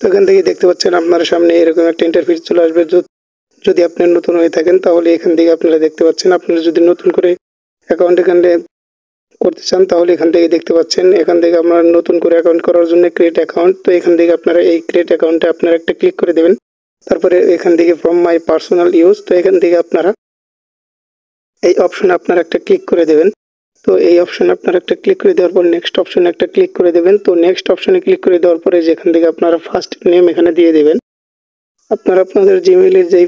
তো এখান থেকে দেখতে পাচ্ছেন আপনার সামনে এরকম একটা ইন্টারফেস চলে আসবে। যদি আপনি নতুন হয়ে থাকেন তাহলে এখান থেকে আপনারা দেখতে পাচ্ছেন। আপনারা যদি নতুন করে অ্যাকাউন্ট এখানে করতে চান তাহলে এখান থেকে দেখতে পাচ্ছেন। এখান থেকে আপনারা নতুন করে অ্যাকাউন্ট করার জন্য ক্রিয়েট অ্যাকাউন্ট, তো এখান থেকে আপনারা এই ক্রিয়েট অ্যাকাউন্টে আপনারা একটা ক্লিক করে দেবেন। তারপরে এখান থেকে ফ্রম মাই পার্সোনাল ইউজ, তো এখান থেকে আপনারা এই অপশনে আপনারা একটা ক্লিক করে দেবেন। তো এই অপশনে আপনারা একটা ক্লিক করে দেওয়ার পর নেক্সট অপশনে একটা ক্লিক করে দেবেন। তো নেক্সট অপশনে ক্লিক করে দেওয়ার পরে যেখান থেকে আপনারা ফার্স্ট নেম এখানে দিয়ে দেবেন। আপনারা আপনাদের জিমেইলের যে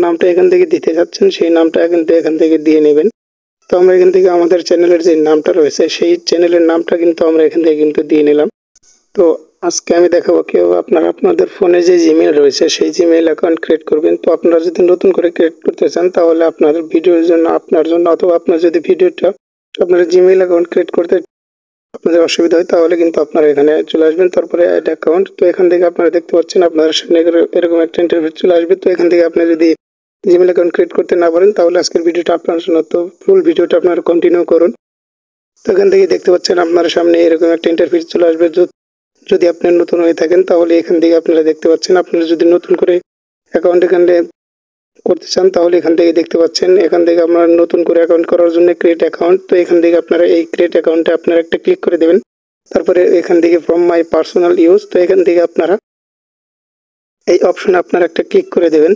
নামটা এখান থেকে দিতে যাচ্ছেন সেই নামটা এখান থেকে দিয়ে নেবেন। তো আমরা এখান থেকে আমাদের চ্যানেলের যে নামটা রয়েছে সেই চ্যানেলের নামটা কিন্তু আমরা এখান থেকে কিন্তু দিয়ে নিলাম। তো আজকে আমি দেখাবো কিভাবে আপনারা আপনাদের ফোনে যে জিমেইল রয়েছে সেই জিমেইল অ্যাকাউন্ট ক্রিয়েট করবেন। তো আপনারা যদি নতুন করে ক্রিয়েট করতে চান তাহলে আপনাদের ভিডিওর জন্য আপনার জন্য, অথবা আপনার যদি ভিডিওটা আপনার জিমেইল অ্যাকাউন্ট ক্রিয়েট করতে আপনাদের অসুবিধা হয় তাহলে কিন্তু আপনারা এখানে চলে আসবেন। তারপরে অ্যাড অ্যাকাউন্ট, তো এখান থেকে আপনারা দেখতে পাচ্ছেন আপনাদের সামনে এরকম একটা ইন্টারফেস চলে আসবে। তো এখান থেকে আপনি যদি জিমেইল অ্যাকাউন্ট ক্রিয়েট করতে না পারেন তাহলে আজকের ভিডিওটা আপনার জন্য, তো ফুল ভিডিওটা আপনারা কন্টিনিউ করুন। তো এখান থেকে দেখতে পাচ্ছেন আপনার সামনে এরকম একটা ইন্টারফেস চলে আসবে। যদি আপনি নতুন হয়ে থাকেন তাহলে এখান থেকে আপনারা দেখতে পাচ্ছেন। আপনারা যদি নতুন করে অ্যাকাউন্ট এখানে করতে চান তাহলে এখান থেকে দেখতে পাচ্ছেন। এখান থেকে আপনারা নতুন করে অ্যাকাউন্ট করার জন্য ক্রিয়েট অ্যাকাউন্ট, তো এখান থেকে আপনারা এই ক্রিয়েট অ্যাকাউন্টে আপনারা একটা ক্লিক করে দেবেন। তারপরে এখান থেকে ফ্রম মাই পার্সোনাল ইউজ, তো এখান থেকে আপনারা এই অপশনে আপনারা একটা ক্লিক করে দেবেন।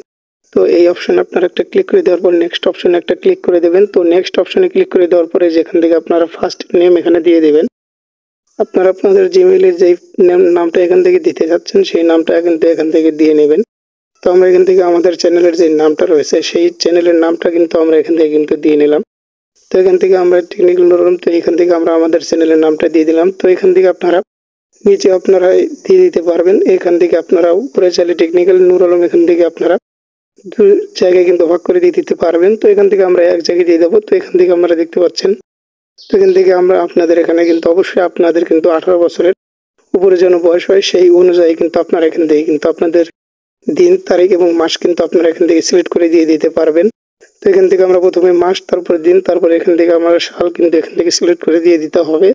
তো এই অপশনে আপনারা একটা ক্লিক করে দেওয়ার পর নেক্সট অপশনে একটা ক্লিক করে দেবেন। তো নেক্সট অপশনে ক্লিক করে দেওয়ার পরে যেখান থেকে আপনারা ফার্স্ট নেম এখানে দিয়ে দেবেন। আপনারা আপনাদের জিমেইলের যে নামটা এখান থেকে দিতে যাচ্ছেন সেই নামটা এখান থেকে দিয়ে নেবেন। তো আমরা এখান থেকে আমাদের চ্যানেলের যে নামটা রয়েছে সেই চ্যানেলের নামটা কিন্তু আমরা এখান থেকে কিন্তু দিয়ে নিলাম। তো এখান থেকে আমরা টেকনিক্যাল নুরুলম, তো এখান থেকে আমরা আমাদের চ্যানেলের নামটা দিয়ে দিলাম। তো এখান থেকে আপনারা নিচে আপনারা দিয়ে দিতে পারবেন। এখান থেকে আপনারা উপরে চাইলে টেকনিক্যাল নুরুলম এখান থেকে আপনারা দু জায়গায় কিন্তু ভাগ করে দিয়ে দিতে পারবেন। তো এখান থেকে আমরা এক জায়গায় দিয়ে দেবো। তো এখান থেকে আমরা দেখতে পাচ্ছেন। তো এখান থেকে আমরা আপনাদের এখানে কিন্তু অবশ্যই আপনাদের কিন্তু 18 বছরের উপরে যেন বয়স হয় সেই অনুযায়ী কিন্তু আপনারা এখান থেকে কিন্তু আপনাদের দিন, তারিখ এবং মাস কিন্তু আপনারা এখান থেকে সিলেক্ট করে দিয়ে দিতে পারবেন। তো এখান থেকে আমরা প্রথমে মাস, তারপর দিন, তারপর এখান থেকে আমরা সাল কিন্তু এখান থেকে সিলেক্ট করে দিয়ে দিতে হবে।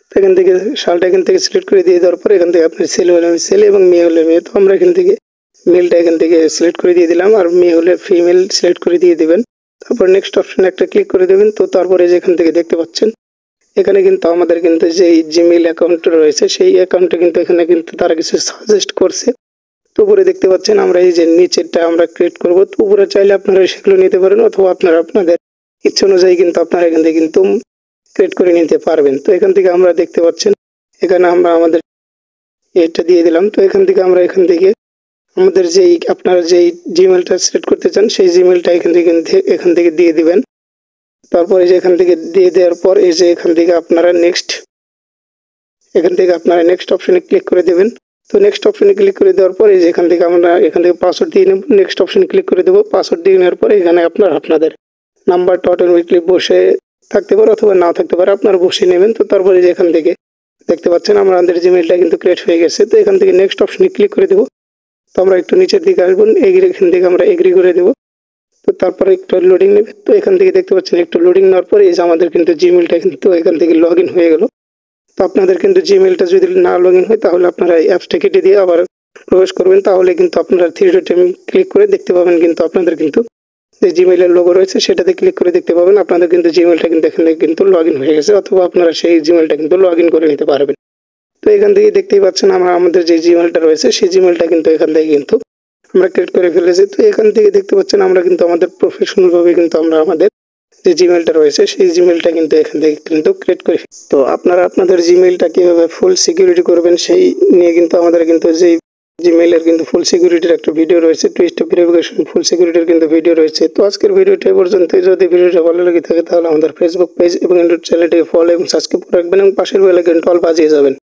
তো এখান থেকে সালটা এখান থেকে সিলেক্ট করে দিয়ে দেওয়ার পর এখান থেকে আপনার ছেলে হলে ছেলে এবং মেয়ে হলে মেয়ে, তো আমরা এখান থেকে মেলটা এখান থেকে সিলেক্ট করে দিয়ে দিলাম, আর মেয়ে হলে ফিমেল সিলেক্ট করে দিয়ে দিবেন। তারপর নেক্সট অপশনে একটা ক্লিক করে দেবেন। তো তারপরে যেখান থেকে দেখতে পাচ্ছেন এখানে কিন্তু আমাদের কিন্তু যে জিমেইল অ্যাকাউন্ট রয়েছে সেই অ্যাকাউন্টে কিন্তু এখানে কিন্তু তারা কিছু সাজেস্ট করছে। তো উপরে দেখতে পাচ্ছেন আমরা এই যে নিচেরটা আমরা ক্রিয়েট করব। তো উপরে চাইলে আপনারা সেগুলো নিতে পারেন, অথবা আপনারা আপনাদের ইচ্ছা অনুযায়ী কিন্তু আপনারা এখান থেকে কিন্তু ক্রিয়েট করে নিতে পারবেন। তো এখান থেকে আমরা দেখতে পাচ্ছেন এখানে আমরা আমাদের এটা দিয়ে দিলাম। তো এখান থেকে আমরা আমাদের যেই আপনারা যেই জিমেইলটা সিলেক্ট করতে চান সেই জিমেইলটা এখান থেকে দিয়ে দিবেন। তারপরে যে এখান থেকে দিয়ে দেওয়ার পর এই যে এখান থেকে আপনারা নেক্সট অপশনে ক্লিক করে দেবেন। তো নেক্সট অপশনে ক্লিক করে দেওয়ার পর এই যে এখান থেকে পাসওয়ার্ড দিয়ে নেব। নেক্সট অপশনে ক্লিক করে দেবো। পাসওয়ার্ড দিয়ে নেওয়ার পরে এখানে আপনাদের নাম্বারটা অটোমেটিকলি বসে থাকতে পারে অথবা নাও থাকতে পারে, আপনারা বসে নেবেন। তো তারপরে যে এখান থেকে দেখতে পাচ্ছেন আমাদের জিমেইলটা কিন্তু ক্রিয়েট হয়ে গেছে। তো এখান থেকে নেক্সট অপশনে ক্লিক করে দেবো। তো আমরা একটু নিচের দিকে আসবো, এখান থেকে আমরা এগ্রি করে দেবো। তো তারপরে একটু লোডিং নেবে। তো এখান থেকে দেখতে পাচ্ছেন একটু লোডিং নেওয়ার পরে এই যে আমাদের কিন্তু জিমেইলটা কিন্তু এখান থেকে লগ ইন হয়ে গেল। তো আপনাদের কিন্তু জিমেইলটা যদি না লগ ইন হয় তাহলে আপনারা এই অ্যাপসটা কেটে দিয়ে আবার প্রবেশ করবেন। তাহলে কিন্তু আপনারা থ্রি ডটে ক্লিক করে দেখতে পাবেন কিন্তু আপনাদের কিন্তু যে জিমেইলের লোগো রয়েছে সেটাতে ক্লিক করে দেখতে পাবেন আপনাদের কিন্তু জিমেইলটা কিন্তু এখানে কিন্তু লগ ইন হয়ে গেছে, অথবা আপনারা সেই জিমেইলটা কিন্তু লগ ইন করে নিতে পারবেন। তো এখান থেকে দেখতেই পাচ্ছেন আমাদের যে জিমেইলটা রয়েছে সেই জিমেইলটা কিন্তু এখান থেকে কিন্তু আমরা ক্রিয়েট করে ফেলেছি। তো এখান থেকে দেখতে পাচ্ছেন আমরা কিন্তু আমাদের প্রফেশনাল ভাবে কিন্তু আমরা আমাদের যে জিমেইলটা রয়েছে সেই জিমেইলটা কিন্তু এখান থেকে কিন্তু ক্রিয়েট করি। তো আপনারা আপনাদের জিমেইলটা কিভাবে ফুল সিকিউরিটি করবেন সেই নিয়ে কিন্তু আমাদের কিন্তু যে জিমেইলের কিন্তু ফুল সিকিউরিটির একটা ভিডিও রয়েছে, 2 স্টেপ ভেরিফিকেশন ফুল সিকিউরিটির কিন্তু ভিডিও রয়েছে। তো আজকের ভিডিওটা এই পর্যন্ত। যদি ভিডিওটা ভালো লেগে থাকে তাহলে আমাদের ফেসবুক পেজ এবং ইউটিউব চ্যানেলটিকে ফলো এবং সাবস্ক্রাইব করে রাখবেন এবং পাশের বেল আইকনটা অল বাজিয়ে যাবেন।